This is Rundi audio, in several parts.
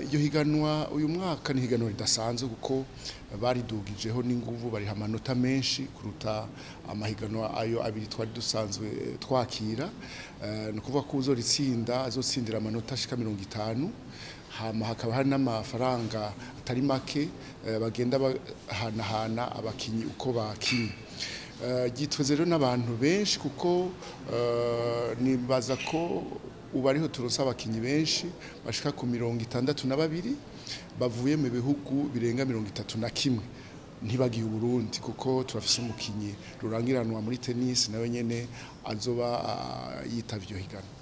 Iryo higanwa uyu mwaka ni higanwa ridasanzwe kuko baridugijeho n'inguvu bariha amanota menshi kuruta amahiganwa ayo abiri twari dusanzwe twakira, no kuvuga ko uzoritsinda azotsindira amanota ashika 50, hama hakaba hari n'amafaranga atari make bagenda bahanahana abakinyi uko bakinye. Gitweze rero n'abantu benshi kuko nibaza ko ubu ariho turonse abakinyi benshi bashika ku 62 bavuye mu bihugu birenga 31 ntibagiye Burundi kuko turafise umukinyi rurangiranwa muri tennis nawe nyene azoba yitavye iryo higanwa.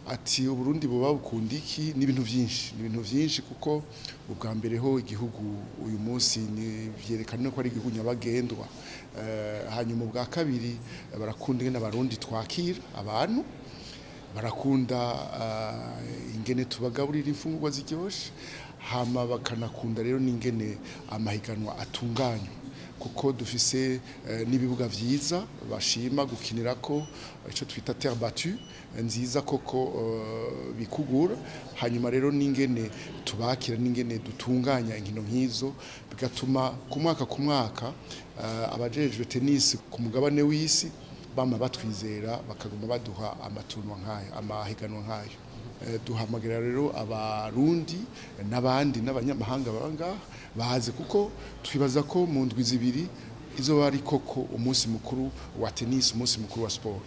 Ati Uburundi buba bukunda iki n'ibintu vyinshi kuko ubwa mbere ho igihugu uyu munsi ni vyerekana ko ari igihugu nyabagendwa, hanyuma ubwa kabiri barakunda ingene abarundi twakira abantu, barakunda ingene tubagaburira imfungurwa ziryoshe, hama bakanakunda rero n'ingene amahiganwa atunganywa kuko dufise n'ibibuga vyiza bashima gukinirako ico twita terre battue nziza koko bikugura, hanyuma rero n'ingene tubakira n'ingene dutunganya inkino nk'izo bigatuma ku mwaka abajejwe tennis ku mugabane w'isi bama batwizera bakaguma baduha amatunwa nk'ayo, amahiganwa nk'ayo. Duhamagara rero abarundi n'abandi n'abanyamahanga banga baze kuko twibaza ko mu ndwi zibiri izo bari koko umunsi mukuru wa tennis, umunsi mukuru wa sport.